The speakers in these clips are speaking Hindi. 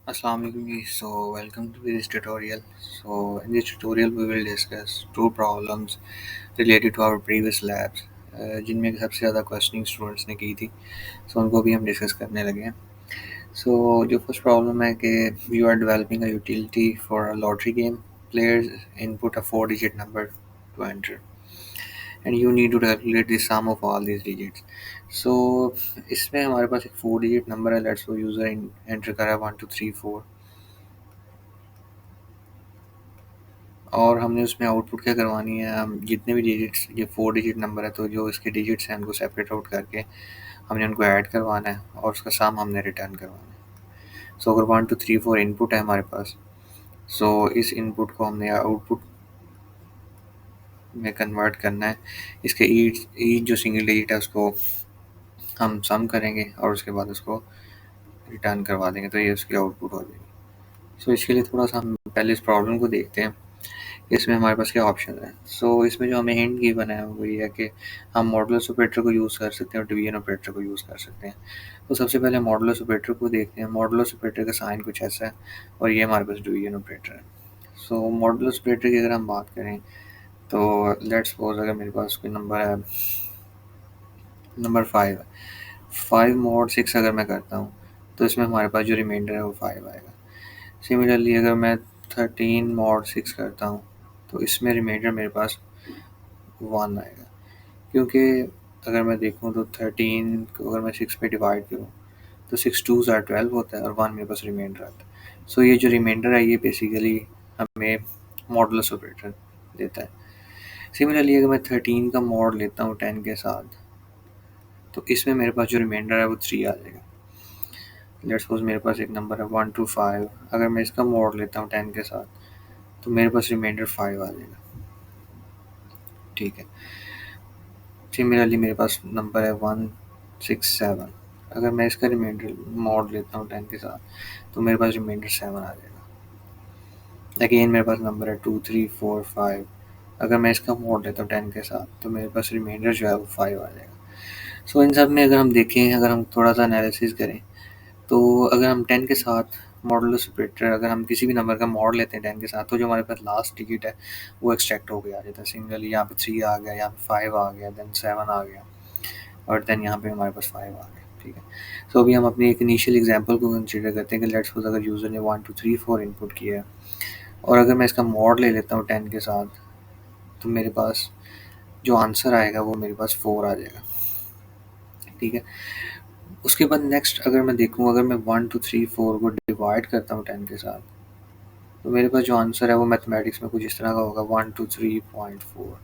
Assalamu alaikum. So welcome to this tutorial. So in this tutorial we will discuss two problems related to our previous labs जिनमें कि सबसे ज़्यादा क्वेश्चनिंग स्टूडेंट्स ने की थी, सो उनको भी हम डिस्कस करने लगे हैं. सो जो फर्स्ट प्रॉब्लम है कि you are developing a utility for a lottery game. Players input a 4 digit number to enter and you need to calculate the sum of all these digits. So इसमें हमारे पास एक 4 digit नंबर है. लेट्स सो यूज़र एंटर करा 1234 और हमने उसमें आउटपुट क्या करवानी है. हम जितने भी डिजिट्स, ये 4 डिजिट नंबर है तो जो इसके डिजिट्स हैं उनको सेपरेट आउट करके हमने उनको ऐड करवाना है और उसका सम हमने रिटर्न करवाना है. सो अगर 1234 इनपुट है हमारे पास, सो इस इनपुट को हमने आउटपुट में कन्वर्ट करना है. इसके ईच ईच जो सिंगल डिजिट है उसको हम सम करेंगे और उसके बाद उसको रिटर्न करवा देंगे, तो ये उसकी आउटपुट हो जाएगी. सो इसके लिए थोड़ा सा हम पहले इस प्रॉब्लम को देखते हैं. इसमें हमारे पास क्या ऑप्शन है. सो इसमें जो हमें हिंट गिवन है वो ये है कि हम मॉडुलस ऑपरेटर को यूज़ कर सकते हैं और डिवीजन ऑपरेटर को यूज़ कर सकते हैं. तो सबसे पहले मॉडुलस ऑपरेटर को देखते हैं. मॉडुलस ऑपरेटर का साइन कुछ ऐसा है और ये हमारे पास डिवीजन ऑपरेटर है. सो मॉडुलस ऑपरेटर की अगर हम बात करें तो लेट्स सपोज अगर मेरे पास कोई नंबर है, नंबर 5 है. 5 mod 6 अगर मैं करता हूँ तो इसमें हमारे पास जो रिमाइंडर है वो 5 आएगा. सिमिलरली अगर मैं 13 mod 6 करता हूँ तो इसमें रिमाइंडर मेरे पास 1 आएगा, क्योंकि अगर मैं देखूँ तो 13 को अगर मैं 6 पे डिवाइड करूँ तो 6 2 12 होता है और 1 मेरे पास रिमाइंडर आता है. सो ये जो रिमाइंडर है ये बेसिकली हमें मॉडुलस ऑपरेटर देता है. सिमिलरली अगर मैं 13 का मॉड लेता हूँ 10 के साथ तो इसमें मेरे पास जो रिमाइंडर है वो 3 आ जाएगा. लेट्स सपोज मेरे पास एक नंबर है 1 2 5, अगर मैं इसका मॉड लेता हूँ 10 के साथ तो मेरे पास रिमाइंडर 5 आ जाएगा. ठीक है. सिमिलरली मेरे पास नंबर है 1 6 7, अगर मैं इसका रिमाइंडर मॉड लेता हूँ 10 के साथ तो मेरे पास रिमाइंडर 7 आ जाएगा. अगेन मेरे पास नंबर है 2 3 4 5, अगर मैं इसका मॉड लेता हूँ 10 के साथ तो मेरे पास रिमाइंडर जो है वो 5 आ जाएगा. सो इन सब में अगर हम देखें, अगर हम थोड़ा सा एनालिसिस करें तो अगर हम 10 के साथ मॉडुलस ऑपरेटर, अगर हम किसी भी नंबर का मॉड लेते हैं 10 के साथ तो जो हमारे पास लास्ट डिजिट है वो एक्सट्रैक्ट होके आ जाता है. सिंगली यहाँ पे 3 आ गया, यहाँ पे 5 आ गया, देन 7 आ गया और देन यहाँ पे हमारे पास 5 आ गया. ठीक है. सो अभी हम अपनी एक इनिशियल एग्जांपल को कंसीडर करते हैं कि लेट्स सपोज अगर यूज़र ने 1 2 3 4 इनपुट किया है और अगर मैं इसका मॉड ले लेता हूँ 10 के साथ तो मेरे पास जो आंसर आएगा वो मेरे पास 4 आ जाएगा. ठीक है. उसके बाद नेक्स्ट अगर मैं देखूँ, अगर मैं 1 2 3 4 को डिवाइड करता हूँ 10 के साथ तो मेरे पास जो आंसर है वो मैथमेटिक्स में कुछ इस तरह का होगा 1 2 3.4.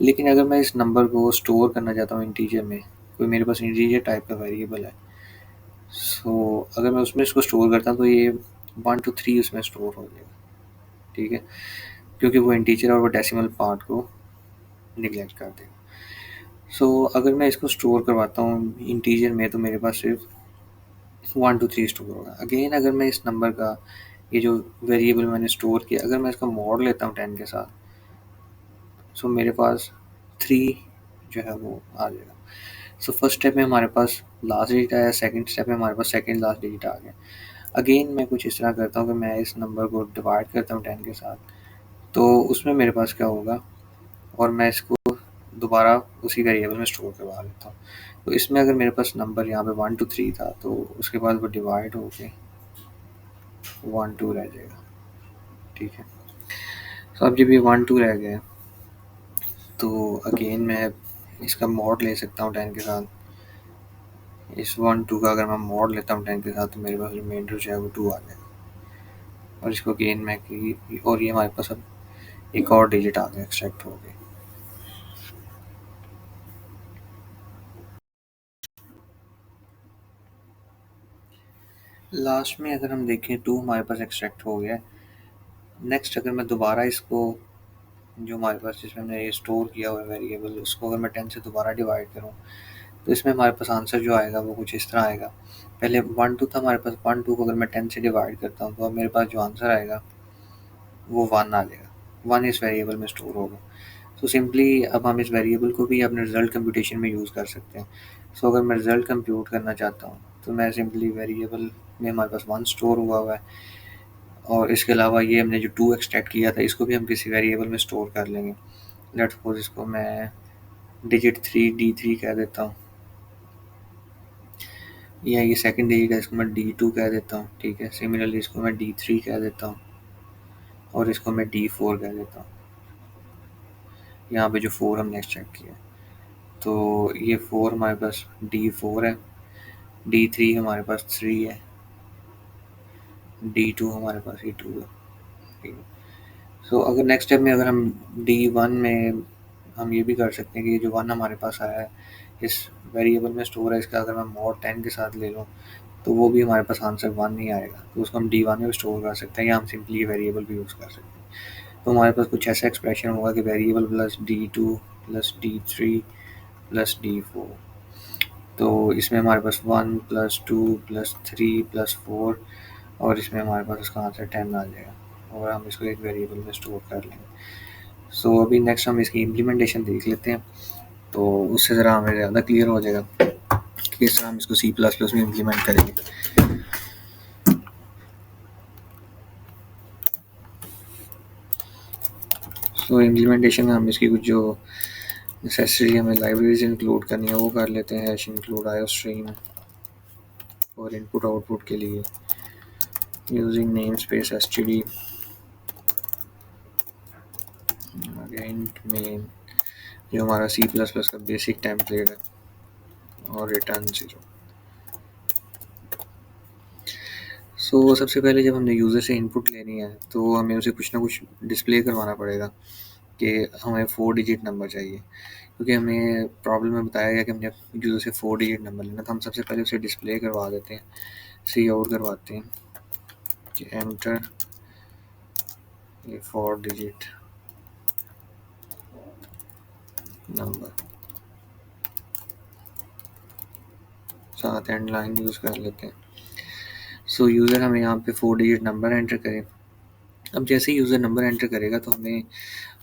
लेकिन अगर मैं इस नंबर को स्टोर करना चाहता हूँ इंटीजर में, कोई मेरे पास इंटीजर टाइप का वेरिएबल है, सो अगर मैं उसमें इसको स्टोर करता हूँ तो ये 1 2 3 उसमें स्टोर हो जाएगा. ठीक है, क्योंकि वो इंटीजर और वो डेसिमल पार्ट को निगलेक्ट कर देगा. सो अगर मैं इसको स्टोर करवाता हूँ इंटीजर में तो मेरे पास सिर्फ 1 2 3 स्टोर होगा. अगेन अगर मैं इस नंबर का ये जो वेरिएबल मैंने स्टोर किया, अगर मैं इसका मॉड लेता हूँ 10 के साथ सो मेरे पास 3 जो है वो आ जाएगा. सो फर्स्ट स्टेप में हमारे पास लास्ट डिजिट आया, सेकंड स्टेप में हमारे पास सेकंड लास्ट डिजिट आ गया. अगेन मैं कुछ इस तरह करता हूँ कि मैं इस नंबर को डिवाइड करता हूँ 10 के साथ तो उसमें मेरे पास क्या होगा और मैं इसको दोबारा उसी वेरिएबल में स्टोर करवा लेता हूँ. तो इसमें अगर मेरे पास नंबर यहाँ पे 1 2 3 था तो उसके बाद वो डिवाइड होके 1 2 रह जाएगा. ठीक है. तो अब जब ये 1 2 रह गया तो अगेन मैं इसका मॉड ले सकता हूँ 10 के साथ. इस 1 2 का अगर मैं मॉड लेता हूँ 10 के साथ तो मेरे पास रिमाइंडर जो है वो 2 आ जाएगा और इसको अगेन मैं और ये हमारे पास अब एक और डिजिट आ गया एक्सट्रैक्ट हो गया. लास्ट में अगर हम देखें 2 हमारे पास एक्सट्रैक्ट हो गया. नेक्स्ट अगर मैं दोबारा इसको जो हमारे पास जिसमें हमने ये स्टोर किया हुआ है वेरिएबल उसको अगर मैं 10 से दोबारा डिवाइड करूँ तो इसमें हमारे पास आंसर जो आएगा वो कुछ इस तरह आएगा. पहले 1 2 था हमारे पास, 1 2 को अगर मैं 10 से डिवाइड करता हूँ तो अब मेरे पास जो आंसर आएगा वो 1 आ जाएगा. 1 इस वेरिएबल में स्टोर होगा. सो सिंपली अब हम इस वेरिएबल को भी अपने रिजल्ट कंप्यूटेशन में यूज़ कर सकते हैं. सो अगर मैं रिजल्ट कंप्यूट करना चाहता हूँ तो मैं सिंपली वेरिएबल में हमारे पास 1 स्टोर हुआ है, और इसके अलावा ये हमने जो 2 एक्सट्रैक्ट किया था इसको भी हम किसी वेरिएबल में स्टोर कर लेंगे। लेट्स सपोज इसको मैं डिजिट 3 D3 कह देता हूँ, या ये सेकंड डिजिट है इसको मैं D2 कह देता हूँ। ठीक है, सिमिलरली इसको मैं D3 कह देता हूँ, और इसको मैं D4 कह देता हूँ। यहाँ पे जो 4 हमने एक्सट्रैक्ट किया, तो ये 4 हमारे पास D4 है, D3 हमारे पास 3 है, D2 हमारे पास ये 2 है। ठीक है, सो अगर नेक्स्ट स्टेप में अगर हम D1 में हम ये भी कर सकते हैं कि जो 1 हमारे पास आया है इस वेरिएबल में स्टोर है, इसका अगर मैं mod 10 के साथ ले लूँ तो वो भी हमारे पास आंसर 1 नहीं आएगा, तो उसको हम D1 में भी स्टोर कर सकते हैं, या हम सिंपली वेरिएबल भी यूज़ कर सकते हैं। तो हमारे पास कुछ ऐसा एक्सप्रेशन होगा कि variable plus D2 plus D3 plus D4, तो इसमें हमारे पास 1 प्लस 2 प्लस 3 प्लस 4, और इसमें हमारे पास इसका आंसर 10 आ जाएगा, और हम इसको एक वेरिएबल में स्टोर कर लेंगे। सो अभी नेक्स्ट हम इसकी इम्प्लीमेंटेशन देख लेते हैं, तो उससे ज़रा हमें ज़्यादा क्लियर हो जाएगा कि किस तरह हम इसको C++ में इम्प्लीमेंट करेंगे। सो इम्प्लीमेंटेशन में हम इसकी कुछ जो नेसेसरी हमें लाइब्रेरीज इंक्लूड करनी है वो कर लेते हैं। हैश इंक्लूड आईओस्ट्रीम और इनपुट आउटपुट के लिए using name space std int main, जो हमारा C++ का बेसिक टेम्पलेट है, और रिटर्न 0। सो सबसे पहले जब हमने यूज़र से इनपुट लेनी है तो हमें उसे कुछ ना कुछ डिस्प्ले करवाना पड़ेगा कि हमें 4 डिजिट नंबर चाहिए, क्योंकि हमें प्रॉब्लम में बताया गया कि हमने यूज़र से 4 डिजिट नंबर लेना, तो हम सबसे पहले उसे डिस्प्ले करवा देते हैं, सी आउट करवाते हैं कि एंटर ये 4 डिजिट नंबर, साथ एंड लाइन यूज़ कर लेते हैं। सो यूज़र हमें यहाँ पे 4 डिजिट नंबर एंटर करें। अब जैसे ही यूज़र नंबर एंटर करेगा तो हमें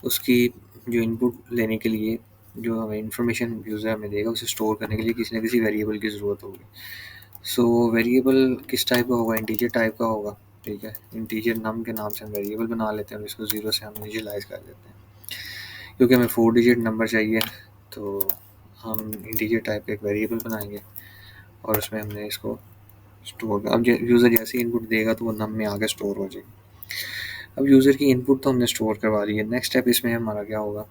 उसकी जो इनपुट लेने के लिए जो हमें इन्फॉर्मेशन यूज़र हमें देगा उसे स्टोर करने के लिए किसी न किसी वेरिएबल की ज़रूरत होगी। सो वेरिएबल किस टाइप का होगा, इंटीजर टाइप का होगा। ठीक है, इंटीजर नम के नाम से हम वेरिएबल बना लेते हैं और इसको 0 से हम इनिशियलाइज कर देते हैं, क्योंकि हमें 4 डिजिट नंबर चाहिए तो हम इंटीजर टाइप का एक वेरिएबल बनाएंगे और उसमें हमने इसको स्टोर। अब यूज़र जैसे ही इनपुट देगा तो वो नम में आगे स्टोर हो जाएगी। अब यूज़र की इनपुट तो हमने स्टोर करवा ली है, नेक्स्ट स्टेप इसमें हमारा क्या होगा।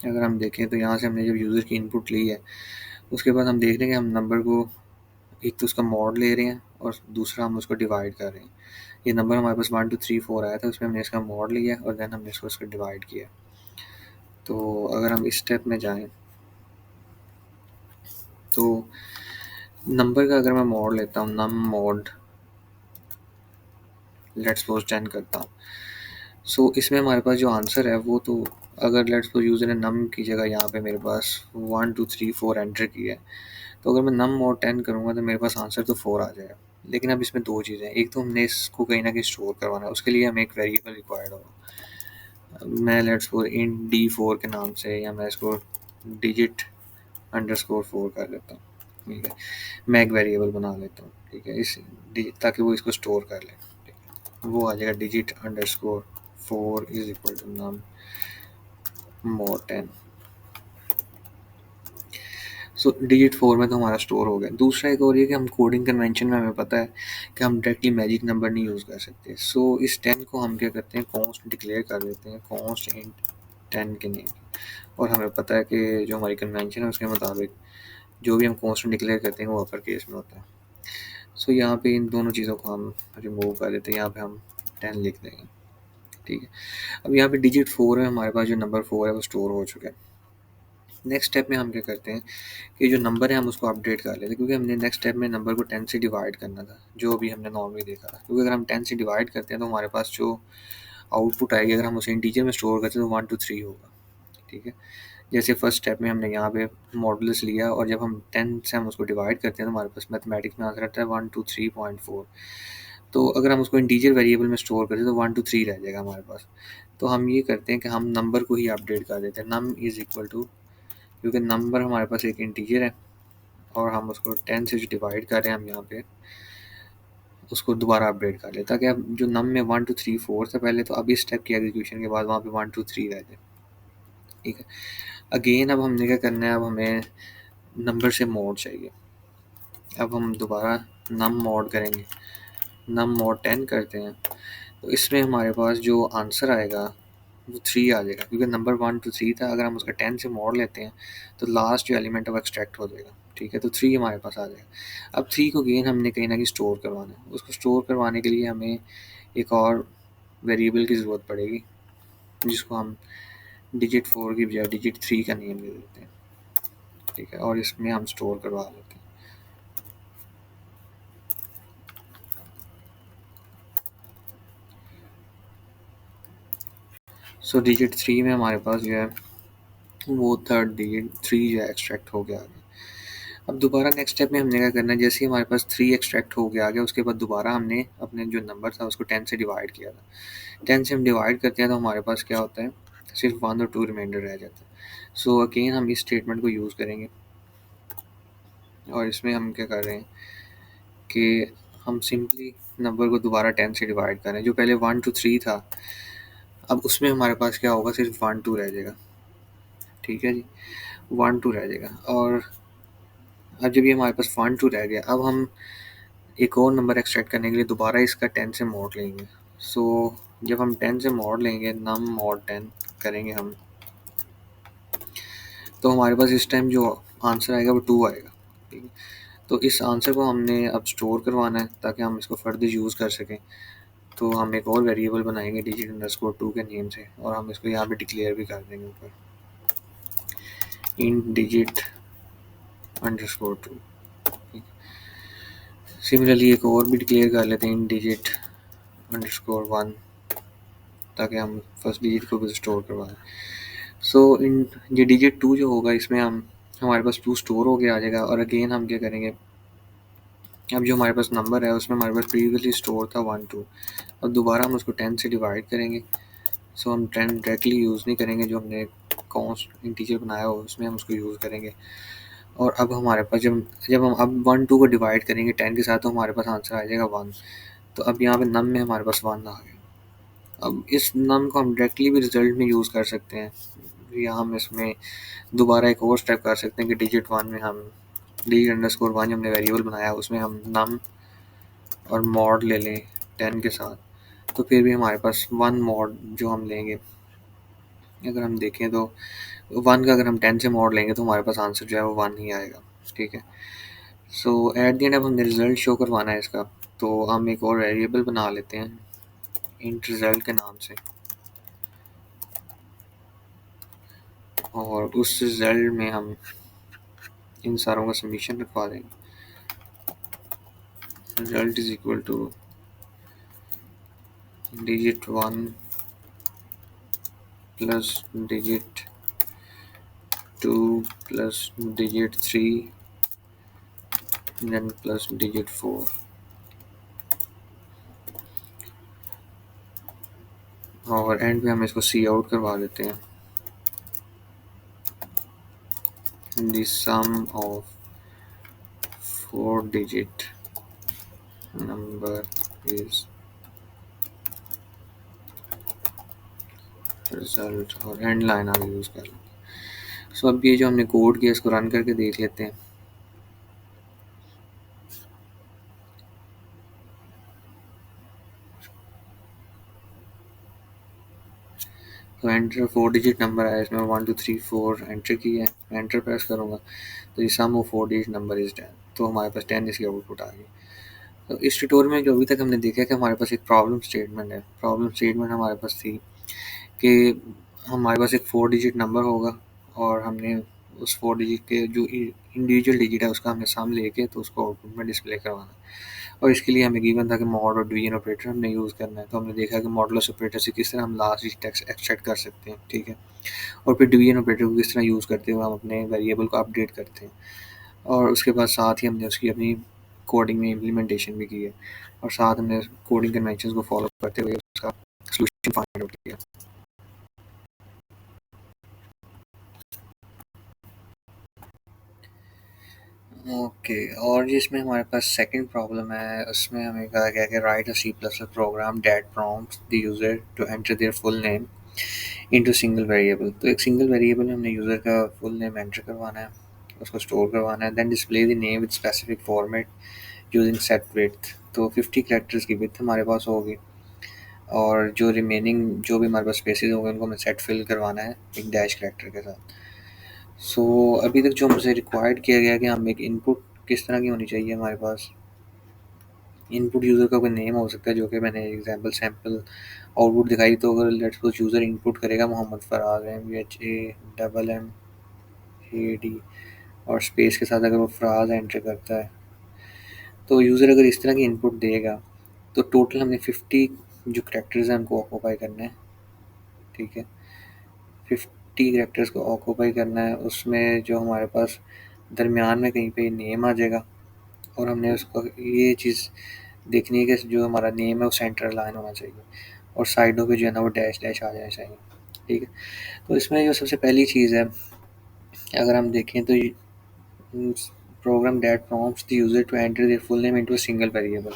अगर हम देखें तो यहाँ से हमने जब यूज़र की इनपुट ली है उसके बाद हम देख रहे हैं कि हम नंबर को एक तो उसका मॉड ले रहे हैं और दूसरा हम उसको डिवाइड कर रहे हैं। ये नंबर हमारे पास 1 2 3 4 आया था, उसमें हमने इसका मॉड लिया और देन हमने इसको उसको डिवाइड किया। तो अगर हम इस स्टेप में जाएं तो नंबर का अगर मैं मॉड लेता हूँ, नम मॉड लेट्स सपोज 10 करता हूँ, सो इसमें हमारे पास जो आंसर है वो तो अगर लेट्स सपोज यूज़र ने नम की जगह यहाँ पे मेरे पास 1 2 3 4 एंटर किया है, तो अगर मैं नम मॉड 10 करूँगा तो मेरे पास आंसर तो 4 आ जाएगा। लेकिन अब इसमें दो चीज़ें हैं, एक तो हमने इसको कहीं ना कहीं स्टोर करवाना है, उसके लिए हमें एक वेरिएबल रिक्वायर्ड होगा। मैं लेट्स सपोज इंट D4 के नाम से, या मैं इसको डिजिट अंडरस्कोर 4 कर लेता हूँ। ठीक है, मैं एक वेरिएबल बना लेता हूँ। ठीक है, इस ताकि वो इसको स्टोर कर ले। ठीक है, वो आ जाएगा digit underscore 4 is equal to num mod 10। So digit 4 में तो हमारा स्टोर हो गया। दूसरा एक और ये कि हम कोडिंग कन्वेंशन में हमें पता है कि हम डायरेक्टली मैजिक नंबर नहीं यूज़ कर सकते। सो इस 10 को हम क्या करते हैं, कॉन्स्ट डिक्लेयर कर देते हैं, कॉन्स्ट इंट 10 के नेम, और हमें पता है कि जो हमारी कन्वेंशन है उसके मुताबिक जो भी हम कॉन्स्टेंट डिक्लेयर करते हैं वो अपर केस में होता है। सो यहाँ पे इन दोनों चीज़ों को हम रिमूव कर देते हैं, यहाँ पे हम 10 लिख देंगे। ठीक है, अब यहाँ पे डिजिट 4 है, हमारे पास जो नंबर 4 है वो स्टोर हो चुका है। नेक्स्ट स्टेप में हम क्या करते हैं कि जो नंबर है हम उसको अपडेट कर लेते हैं, क्योंकि हमने नेक्स्ट स्टेप में नंबर को 10 से डिवाइड करना था, जो भी हमने नॉर्मली देखा था। क्योंकि अगर हम 10 से डिवाइड करते हैं तो हमारे पास जो आउटपुट आएगी अगर हम उसे इंटीजर में स्टोर करते हैं तो 1 2 3 होगा। ठीक है, जैसे फर्स्ट स्टेप में हमने यहाँ पे मॉडुलस लिया और जब हम 10 से हम उसको डिवाइड करते हैं तो हमारे पास मैथमेटिक्स में आंसर आता है 123.4। तो अगर हम उसको इंटीजर वेरिएबल में स्टोर करते हैं तो 1 2 3 रह जाएगा हमारे पास। तो हम ये करते हैं कि हम नंबर को ही अपडेट कर देते हैं, नम इज़ इक्वल टू, क्योंकि नंबर हमारे पास एक इंटीजर है और हम उसको 10 से जो डिवाइड कर रहे हैं, हम यहाँ पे उसको दोबारा अपडेट कर लें, ताकि अब जो नम में 1 2 3 4 था पहले, तो अब इस स्टेप की एग्जीक्यूशन के बाद वहाँ पे 1 2 3 रह जाए। ठीक है, अगेन अब हमने क्या करना है, अब हमें नंबर से मोड चाहिए। अब हम दोबारा नम मोड करेंगे, नम मोड 10 करते हैं, तो इसमें हमारे पास जो आंसर आएगा वो 3 आ जाएगा, क्योंकि नंबर 1 2 3 था। अगर हम उसका 10 से मोड लेते हैं तो लास्ट जो एलिमेंट है वो एक्सट्रैक्ट हो जाएगा। ठीक है, तो 3 हमारे पास आ जाएगा। अब 3 को गेन हमने कहीं ना कहीं स्टोर करवाना है। उसको स्टोर करवाने के लिए हमें एक और वेरिएबल की ज़रूरत पड़ेगी, जिसको हम डिजिट 4 की बजाय डिजिट 3 का नेम दे देते हैं। ठीक है, और इसमें हम स्टोर करवा लेते हैं। सो डिजिट 3 में हमारे पास जो है वो थर्ड डिजिट 3 जो है एक्सट्रैक्ट हो गया। अब दोबारा नेक्स्ट स्टेप में हमने क्या करना है, जैसे ही हमारे पास 3 एक्सट्रैक्ट हो गया आगे, उसके बाद दोबारा हमने अपने जो नंबर था उसको 10 से डिवाइड किया था। 10 से हम डिवाइड करते हैं तो हमारे पास क्या होता है, सिर्फ 1 और 2 रिमाइंडर रह जाता है। सो अगेन हम इस स्टेटमेंट को यूज़ करेंगे, और इसमें हम क्या कर रहे हैं कि हम सिंपली नंबर को दोबारा 10 से डिवाइड करें। जो पहले 1 2 3 था, अब उसमें हमारे पास क्या होगा, सिर्फ 1 2 रह जाएगा। ठीक है जी, 1 2 रह जाएगा। और अब जब ये हमारे पास 1 2 रह गया, अब हम एक और नंबर एक्सट्रैक्ट करने के लिए दोबारा इसका 10 से मोड लेंगे। सो जब हम 10 से मोड लेंगे, नम मोड 10 करेंगे हम, तो हमारे पास इस टाइम जो आंसर आएगा वो 2 आएगा। ठीक है, तो इस आंसर को हमने अब स्टोर करवाना है ताकि हम इसको फर्दर यूज़ कर सकें। तो हम एक और वेरिएबल बनाएंगे डिजिट अंडरस्कोर 2 के नेम से, और हम इसको यहाँ पे डिक्लेयर भी कर देंगे ऊपर, इन डिजिट अंडरस्कोर 2। सिमिलरली एक और भी डिक्लेयर कर लेते हैं, इन डिजिट अंडरस्कोर 1, ताकि हम फर्स्ट डिजिट को भी स्टोर करवाएं। सो इन ये डिजिट 2 जो होगा, इसमें हम हमारे पास 2 स्टोर हो के आ जाएगा। और अगेन हम क्या करेंगे, अब जो हमारे पास नंबर है उसमें हमारे पास प्रीवियसली स्टोर था 1 2, अब दोबारा हम उसको 10 से डिवाइड करेंगे। सो हम 10 डायरेक्टली यूज़ नहीं करेंगे, जो हमने कॉन्स्ट इंटीजर बनाया हो उसमें हम उसको यूज़ करेंगे। और अब हमारे पास जब जब हम अब 1 2 को डिवाइड करेंगे 10 के साथ, तो हमारे पास आंसर आ जाएगा 1। तो अब यहाँ पे नम में हमारे पास 1 आ गया। अब इस नम को हम डायरेक्टली भी रिजल्ट में यूज़ कर सकते हैं, या हम इसमें दोबारा एक और स्टेप कर सकते हैं कि डिजिट 1 में हम डिजिट अंडरस्कोर 1 जो हमने वेरिएबल बनाया उसमें हम नम और मॉड ले लें 10 के साथ, तो फिर भी हमारे पास 1 मॉड जो हम लेंगे, अगर हम देखें तो 1 का अगर हम 10 से मॉड लेंगे तो हमारे पास आंसर जो है वो 1 ही आएगा। ठीक है, सो एट द एंड अब हमने रिज़ल्ट शो करवाना है इसका, तो हम एक और वेरिएबल बना लेते हैं इंट रिज़ल्ट के नाम से, और उस रिज़ल्ट में हम इन सारों का सबमिशन रखवा देंगे। Result is equal to digit 1 plus digit 2 plus digit 3 then plus digit 4। और एंड में हम इसको सी आउट करवा देते हैं, the sum of 4 digit number is result, और एंड लाइन आगे यूज़ कर लें। सो अब ये जो हमने कोड किया इसको रन करके देख लेते हैं। तो एंटर 4 डिजिट नंबर आया, इसमें 1 2 3 4 एंटर किया है। एंटर प्रेस करूँगा तो ये सम ऑफ 4 डिजिट नंबर इज 10, तो हमारे पास 10 इसकी आउटपुट आ गई। तो इस ट्यूटोरियल में जो अभी तक हमने देखा कि हमारे पास एक प्रॉब्लम स्टेटमेंट है। प्रॉब्लम स्टेटमेंट हमारे पास थी कि हमारे पास एक 4 डिजिट नंबर होगा, और हमने उस 4 डिजिट के जो इंडिविजुअल डिजिट है उसका हमें सम लेके तो उसको आउटपुट में डिस्प्ले करवाना है। और इसके लिए हमें गिवन था कि मॉड और डिवीजन ऑपरेटर हमने यूज़ करना है। तो हमने देखा कि मॉडुलस ऑपरेटर से किस तरह हम लास्ट डिजिट एक्सट्रैक्ट कर सकते हैं। ठीक है, और फिर डिवीजन ऑपरेटर को किस तरह यूज़ करते हुए हम अपने वेरिएबल को अपडेट करते हैं। और उसके बाद साथ ही हमने उसकी अपनी कोडिंग में इम्प्लीमेंटेशन भी की है, और साथ हमने कोडिंग कन्वेंशन को फॉलो करते हुए उसका सोल्यूशन फाइंड आउट किया। ओके, और जिसमें हमारे पास सेकंड प्रॉब्लम है, उसमें हमें कहा गया कि write a C plus plus program that prompts the user to enter their full name into single variable. तो एक सिंगल वेरिएबल में हमने यूज़र का फुल नेम एंटर करवाना है, उसको स्टोर करवाना है, then display the name with specific format using set width. तो 50 कैरेक्टर्स की विड्थ हमारे पास होगी, और जो रिमेनिंग जो भी हमारे पास स्पेसेस होंगे उनको हमें सेट फिल करवाना है एक डैश कैरेक्टर के साथ। सो अभी तक जो हमसे रिक्वायर्ड किया गया कि हम एक इनपुट किस तरह की होनी चाहिए हमारे पास। इनपुट यूज़र का कोई नेम हो सकता है, जो कि मैंने एग्जांपल सैंपल आउटपुट दिखाई। तो अगर लेट्स सपोज यूज़र इनपुट करेगा मोहम्मद फराज MVHAMMAD, और स्पेस के साथ अगर वो फराज एंटर करता है, तो यूज़र अगर इस तरह की इनपुट देगा तो टोटल हमने 50 जो करेक्टर्स हैं उनको ऑक्यूपाई करना है। ठीक है, 50 करेक्टर्स को ऑक्यूपाई करना है। उसमें जो हमारे पास दरमियान में कहीं पे नेम आ जाएगा, और हमने उसको ये चीज़ देखनी है कि जो हमारा नेम है वो सेंटर लाइन होना चाहिए, और साइडों पे जो है ना वो डैश डैश आ जाना चाहिए। ठीक है, तो इसमें जो सबसे पहली चीज़ है, अगर हम देखें तो program that prompts the user to enter their full name into a single variable.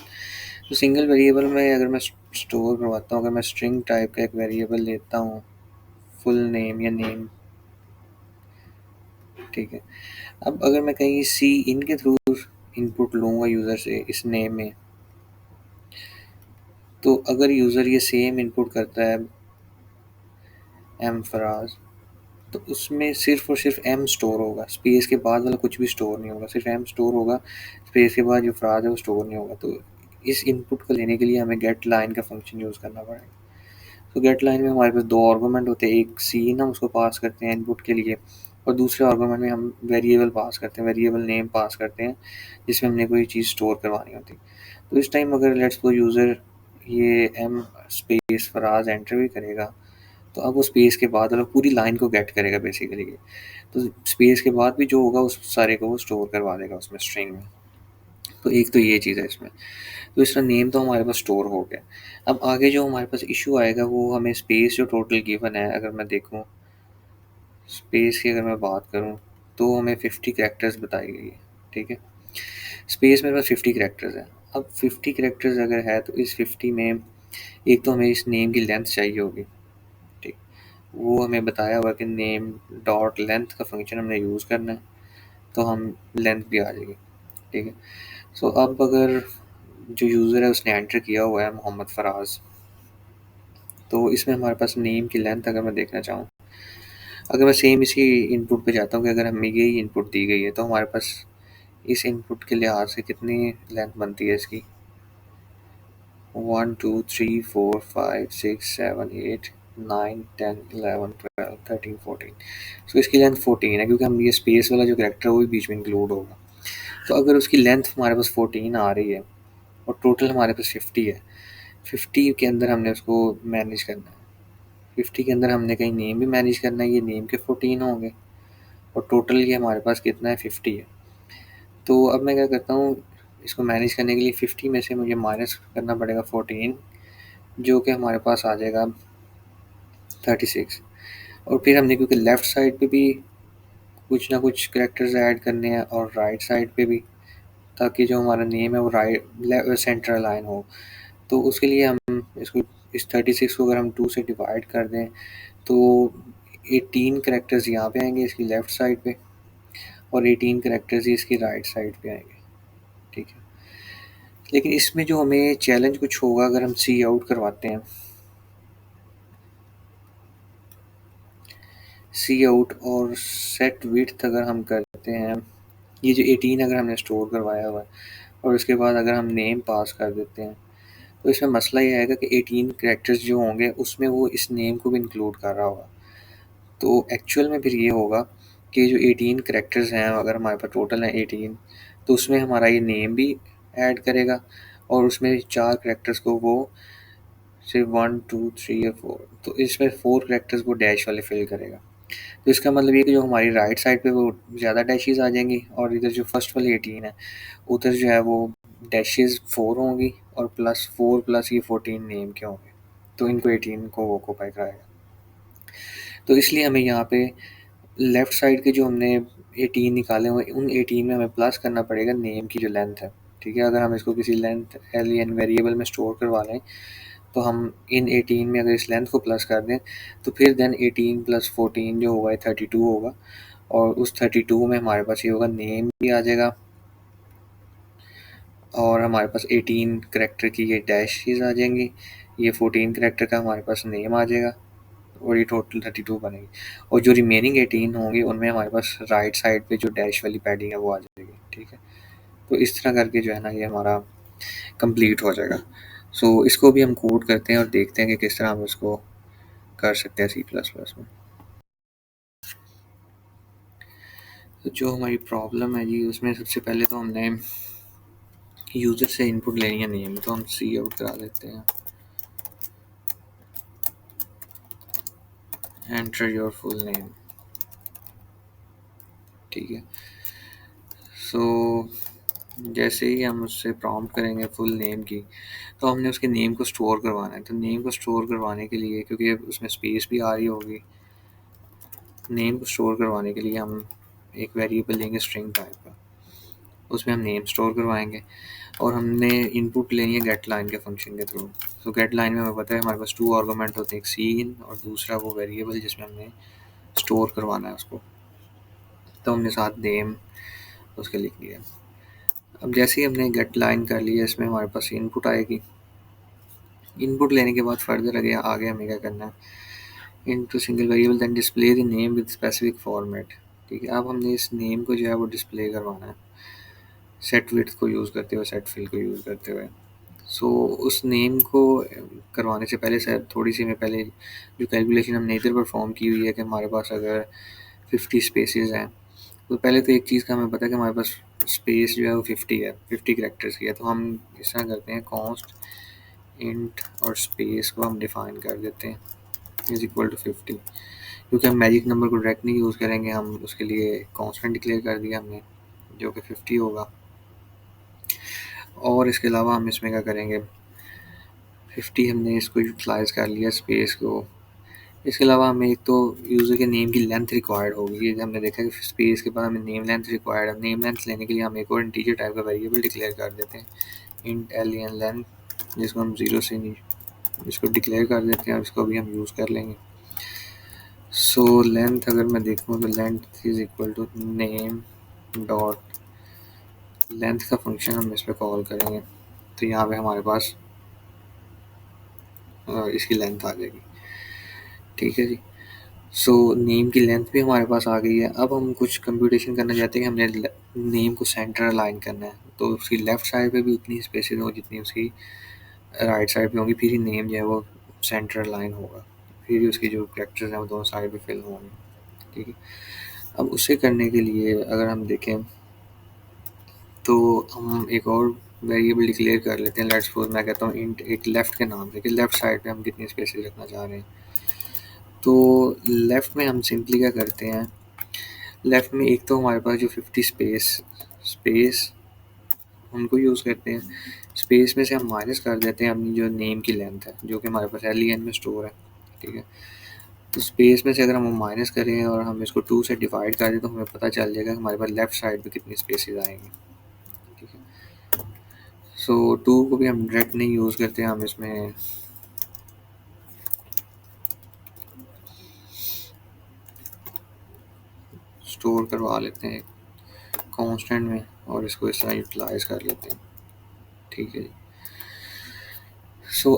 तो सिंगल वेरिएबल में अगर मैं स्टोर करवाता हूँ, अगर मैं स्ट्रिंग टाइप का एक वेरिएबल लेता हूँ, फुल नेम या नेम। ठीक है, अब अगर मैं कहीं सी इन के थ्रू इनपुट लूँगा यूज़र से इस नेम में, तो अगर यूज़र ये सेम इनपुट करता है एम फराज, तो उसमें सिर्फ और सिर्फ एम स्टोर होगा, स्पेस के बाद वाला कुछ भी स्टोर नहीं होगा, सिर्फ एम स्टोर होगा। स्पेस के बाद जो फराज है वो स्टोर नहीं होगा। तो इस इनपुट को लेने के लिए हमें गेट लाइन का फंक्शन यूज़ करना पड़ेगा। तो गेट लाइन में हमारे पास दो आर्गूमेंट होते हैं, एक सी हम उसको पास करते हैं इनपुट के लिए, और दूसरे आर्गूमेंट में हम वेरिएबल पास करते हैं, वेरिएबल नेम पास करते हैं, जिसमें हमने कोई चीज़ स्टोर करवानी होती। तो इस टाइम अगर लेट्स सपोज यूज़र ये एम स्पेस फराज एंटर भी करेगा, तो अब वो स्पेस के बाद मतलब पूरी लाइन को गेट करेगा बेसिकली। तो स्पेस के बाद भी जो होगा उस सारे को वो स्टोर करवा देगा उसमें स्ट्रिंग में। तो एक तो ये चीज़ है इसमें। तो इसका नेम तो हमारे पास स्टोर हो गया। अब आगे जो हमारे पास इशू आएगा वो हमें स्पेस जो टोटल गिवन है, अगर मैं देखूँ स्पेस की अगर मैं बात करूँ, तो हमें 50 कैरेक्टर्स बताई गई है। ठीक है, स्पेस मेरे पास 50 कैरेक्टर्स है। अब 50 कैरेक्टर्स अगर है तो इस 50 में एक तो हमें इस नेम की लेंथ चाहिए होगी। ठीक, वो हमें बताया हुआ कि नेम डॉट लेंथ का फंक्शन हमने यूज़ करना है, तो हम लेंथ भी आ जाएगी। ठीक है, सो अब अगर जो यूज़र है उसने एंटर किया हुआ है मोहम्मद फराज, तो इसमें हमारे पास नेम की लेंथ अगर मैं देखना चाहूँ, अगर मैं सेम इसी इनपुट पे जाता हूँ कि अगर हमें यही इनपुट दी गई है, तो हमारे पास इस इनपुट के लिहाज से कितनी लेंथ बनती है इसकी, 1 2 3 4 5 6 7 8 9 10 11 12 13 14। सो इसकी लेंथ 14 है, क्योंकि हम ये स्पेस वाला जो करेक्टर है वो भी बीच में इंक्लूड होगा। तो अगर उसकी लेंथ हमारे पास 14 आ रही है और टोटल हमारे पास 50 है, 50 के अंदर हमने उसको मैनेज करना है। 50 के अंदर हमने कहीं नेम भी मैनेज करना है, ये नेम के 14 होंगे, और टोटल ये हमारे पास कितना है, 50 है। तो अब मैं क्या करता हूँ, इसको मैनेज करने के लिए 50 में से मुझे माइनस करना पड़ेगा 14, जो कि हमारे पास आ जाएगा 36। और फिर हमने क्योंकि लेफ़्ट साइड पे भी कुछ ना कुछ कैरेक्टर्स ऐड करने हैं और राइट साइड पे भी, ताकि जो हमारा नेम है वो राइट सेंटर अलाइन हो। तो उसके लिए हम इसको इस 36 को अगर हम 2 से डिवाइड कर दें, तो 18 कैरेक्टर्स यहाँ पे आएंगे इसकी लेफ़्ट साइड पे, और 18 कैरेक्टर्स ही इसकी राइट साइड पे आएंगे। ठीक है, लेकिन इसमें जो हमें चैलेंज कुछ होगा अगर हम सी आउट करवाते हैं, सी आउट और सेट विड्थ अगर हम करते हैं, ये जो 18 अगर हमने स्टोर करवाया हुआ है और उसके बाद अगर हम नेम पास कर देते हैं, तो इसमें मसला ये आएगा कि 18 कैरेक्टर्स जो होंगे उसमें वो इस नेम को भी इंक्लूड कर रहा होगा। तो एक्चुअल में फिर ये होगा कि जो 18 कैरेक्टर्स हैं, अगर हमारे पास टोटल हैं 18, तो उसमें हमारा ये नेम भी ऐड करेगा, और उसमें 4 कैरेक्टर्स को वो सिर्फ 1 2 3 या 4, तो इसमें 4 कैरेक्टर्स को डैश वाले फिल करेगा। तो इसका मतलब ये कि जो हमारी राइट साइड पे वो ज़्यादा डैशेस आ जाएंगी, और इधर जो फर्स्ट वाली 18 है उधर जो है वो डैशेस 4 होंगी, और प्लस 4 प्लस ये 14 नेम के होंगे, तो इनको 18 को ऑक्यूपाई कराएगा। तो इसलिए हमें यहाँ पे लेफ़्ट साइड के जो हमने 18 निकाले हुए, उन 18 में हमें प्लस करना पड़ेगा नेम की जो लेंथ है, ठीक है। अगर हम इसको किसी लेंथ एलियन वेरिएबल में स्टोर करवा लें, तो हम इन 18 में अगर इस लेंथ को प्लस कर दें, तो फिर देन 18 प्लस 14 जो होगा 32 होगा, और उस 32 में हमारे पास ये होगा नेम भी आ जाएगा, और हमारे पास 18 करेक्टर की ये डैशेस आ जाएंगी, ये 14 करेक्टर का हमारे पास नेम आ जाएगा, और ये टोटल 32 बनेगी। और जो रिमेनिंग 18 होंगी उनमें हमारे पास राइट साइड पे जो डैश वाली पैडिंग है वो आ जाएगी, ठीक है। तो इस तरह करके जो है ना ये हमारा कंप्लीट हो जाएगा। सो इसको भी हम कोड करते हैं और देखते हैं कि किस तरह हम इसको कर सकते हैं सी प्लस प्लस में। तो जो हमारी प्रॉब्लम है जी, उसमें सबसे पहले तो हमने यूज़र से इनपुट लेनी है नेम, तो हम सी आउट करा देते हैं, एंटर योर फुल नेम, ठीक है। सो जैसे ही हम उससे प्रॉम्प्ट करेंगे फुल नेम की, तो हमने उसके नेम को स्टोर करवाना है। तो नेम को स्टोर करवाने के लिए, क्योंकि अब उसमें स्पेस भी आ रही होगी, नेम को स्टोर करवाने के लिए हम एक वेरिएबल लेंगे स्ट्रिंग टाइप का, उसमें हम नेम स्टोर करवाएंगे, और हमने इनपुट लेनी है गेट लाइन के फंक्शन के थ्रू। तो गेट लाइन में हमें पता है हमारे पास 2 आर्गूमेंट होते हैं, एक सीन और दूसरा वो वेरिएबल जिसमें हमने स्टोर करवाना है उसको। तो हमने साथ नेम उसके लिख दिया। अब जैसे ही हमने गेट लाइन कर लिया, इसमें हमारे पास इनपुट आएगी। इनपुट लेने के बाद फर्दर आगे हमें क्या करना है, into single variable then display the name with specific format, ठीक है। अब हमने इस नेम को जो है वो डिस्प्ले करवाना है सेट विड्थ को यूज़ करते हुए, सेट फिल को यूज़ करते हुए। सो उस नेम को करवाने से पहले शायद थोड़ी सी मैं पहले जो कैलकुलेशन हमने इधर परफॉर्म की हुई है कि हमारे पास अगर 50 स्पेसेस हैं, तो पहले तो एक चीज़ का हमें पता है कि हमारे पास स्पेस जो है वो 50 है, 50 करेक्टर्स की है। तो हम इस तरह करते हैं, कॉन्स्ट इंट और स्पेस को हम डिफाइन कर देते हैं इज इक्वल टू 50, क्योंकि हम मैजिक नंबर को डायरेक्ट नहीं यूज़ करेंगे, हम उसके लिए कांस्टेंट डिक्लेयर कर दिया हमने जो कि 50 होगा। और इसके अलावा हम इसमें क्या करेंगे, 50 हमने इसको यूटिलाइज़ कर लिया स्पेस को। इसके अलावा हमें एक तो यूज़र के नेम की लेंथ रिक्वायर्ड होगी, ये हमने देखा कि स्पेस के बाद हमें नेम लेंथ रिक्वायर्ड है। नेम लेंथ लेने के लिए हम एक और इंटीजर टाइप का वेरिएबल डिक्लेयर कर देते हैं, इंट एलियन लेंथ, जिसको हम 0 से इसको डिक्लेयर कर देते हैं, और इसको भी हम यूज़ कर लेंगे। सो लेंथ अगर मैं देखूँ तो length is equal to name dot length का फंक्शन हम इस पर कॉल करेंगे, तो यहाँ पे हमारे पास इसकी लेंथ आ जाएगी, ठीक है जी। सो नेम की लेंथ भी हमारे पास आ गई है। अब हम कुछ कंप्यूटेशन करना चाहते हैं कि हमने नेम को सेंटर अलाइन करना है, तो उसकी लेफ़्ट साइड पे भी उतनी स्पेसेस हो जितनी उसकी राइट साइड पे होंगी, फिर ही नेम जो है वो सेंटर अलाइन होगा, फिर ही उसकी जो कैरेक्टर्स हैं वो दोनों साइड पे फिल होंगे, ठीक है। अब उसे करने के लिए अगर हम देखें तो हम एक और वेरिएबल डिक्लेयर कर लेते हैं। लेट्स सपोज मैं कहता हूँ इंट एक लेफ़्ट के नाम से कि लेफ़्ट साइड पे हम कितनी स्पेसेस रखना चाह रहे हैं। तो लेफ़्ट में हम सिंपली क्या करते हैं, लेफ़्ट में एक तो हमारे पास जो 50 स्पेस उनको यूज़ करते हैं, स्पेस में से हम माइनस कर देते हैं अपनी जो नेम की लेंथ है जो कि हमारे पास एल में स्टोर है, ठीक है। तो स्पेस में से अगर हम माइनस करें और हम इसको 2 से डिवाइड कर दें, तो हमें पता चल जाएगा कि हमारे पास लेफ़्ट साइड पे कितनी स्पेसेस आएंगी, ठीक है। सो 2 को भी हम डायरेक्ट नहीं यूज़ करते, हम इसमें स्टोर करवा लेते हैं कांस्टेंट में, और इसको इस तरह यूटिलाइज़ कर लेते हैं, ठीक है जी।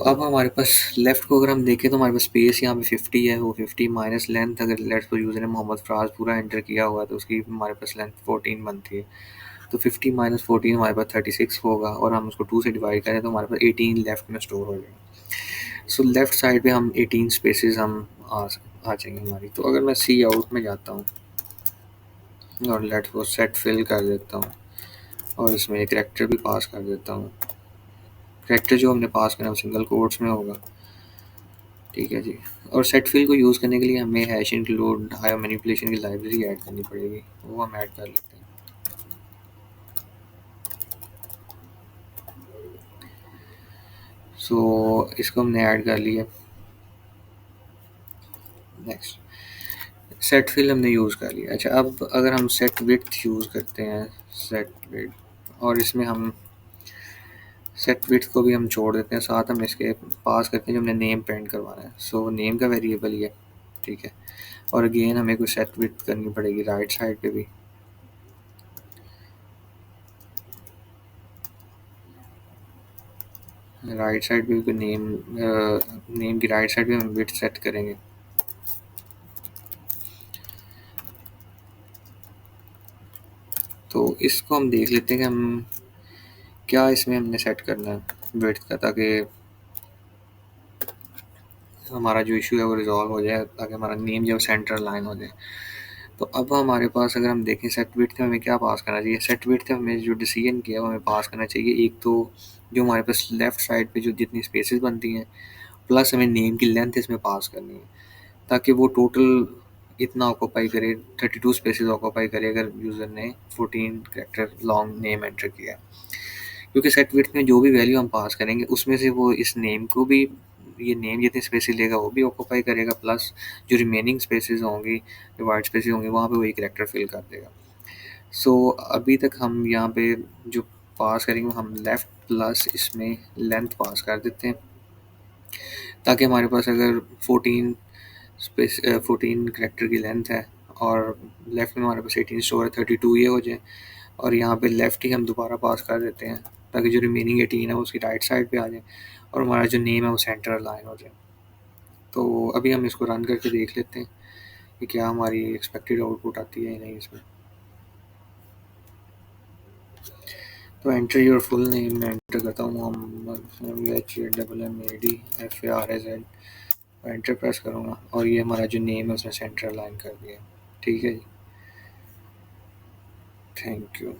अब हमारे पास लेफ़्ट को अगर हम देखें तो हमारे पास स्पेस यहाँ पे 50 है, वो 50 माइनस लेंथ, अगर लेट्स सपोज यूज़र ने मोहम्मद फराज पूरा एंटर किया हुआ है तो उसकी हमारे पास लेंथ 14 बनती है। तो 50 माइनस 14 हमारे पास 36 होगा, और हम उसको 2 से डिवाइड करें तो हमारे पास 18 लेफ़्ट में स्टोर हो जाएगा। लेफ़्ट साइड पे हम 18 स्पेसेस हम आ जाएंगे हमारी। तो अगर मैं सी आउट में जाता हूँ और लेट्स सपोज सेट फिल कर देता हूँ, और इसमें एक कैरेक्टर भी पास कर देता हूँ, कैरेक्टर जो हमने पास करना है वो सिंगल कोट्स में होगा, ठीक है जी। और सेट फिल को यूज़ करने के लिए हमें हैश इंक्लूड हायर मैनिपुलेशन की लाइब्रेरी ऐड करनी पड़ेगी, वो हम ऐड कर लेते हैं। इसको हमने ऐड कर लिया। नेक्स्ट सेट फिल हमने यूज़ कर लिया। अच्छा, अब अगर हम सेट विड्थ यूज़ करते हैं, सेट विड्थ, और इसमें हम सेट विड्थ को भी हम छोड़ देते हैं, साथ हम इसके पास करते हैं जो हमने नेम प्रिंट करवाना है। सो नेम का वेरिएबल ही है, ठीक है। और अगेन हमें कोई सेट विड्थ करनी पड़ेगी राइट साइड पे भी। राइट साइड पे भी कोई नेम की राइट साइड पे हम विड्थ सेट करेंगे। तो इसको हम देख लेते हैं कि हम क्या इसमें हमने सेट करना है विड्थ का, ताकि हमारा जो इशू है वो रिजॉल्व हो जाए, ताकि हमारा नेम जो सेंटर लाइन हो जाए। तो अब हमारे पास अगर हम देखें सेट विड्थ में हमें क्या पास करना चाहिए, सेट विड्थ में हमें जो डिसीजन किया वो हमें पास करना चाहिए। एक तो जो हमारे पास लेफ्ट साइड पे जो जितनी स्पेसेस बनती हैं, प्लस हमें नेम की लेंथ इसमें पास करनी है, ताकि वो टोटल इतना ऑक्यूपाई करे, 32 स्पेसेस ऑक्यूपाई करे अगर यूज़र ने 14 कैरेक्टर लॉन्ग नेम एंटर किया है। क्योंकि सेट विड्थ में जो भी वैल्यू हम पास करेंगे उसमें से वो इस नेम को भी, ये नेम जितने स्पेसेस लेगा वो भी ऑक्यूपाई करेगा, प्लस जो रिमेनिंग स्पेसेस होंगी, जो वाइट स्पेसेस होंगे वहाँ पे वही कैरेक्टर फिल कर देगा। सो अभी तक हम यहाँ पे जो पास करेंगे हम लेफ़्ट प्लस इसमें लेंथ पास कर देते हैं, ताकि हमारे पास अगर 14 कैरेक्टर की लेंथ है और लेफ़्ट में हमारे पास 18 स्टोर है, 32 ये हो जाए। और यहाँ पे लेफ़्ट ही हम दोबारा पास कर देते हैं, ताकि जो रिमेनिंग 18 है वो उसकी राइट साइड पे आ जाए और हमारा जो नेम है वो सेंटर अलाइन हो जाए। तो अभी हम इसको रन करके देख लेते हैं कि क्या हमारी एक्सपेक्टेड आउटपुट आती है या नहीं इसमें। तो एंटर योर फुल नेम में एंटर करता हूँ मोहम्मद HMMADFARZ, एंटर प्रेस करूँगा और ये हमारा जो नेम है उसने सेंटर अलाइन कर दिया। ठीक है जी, थैंक यू।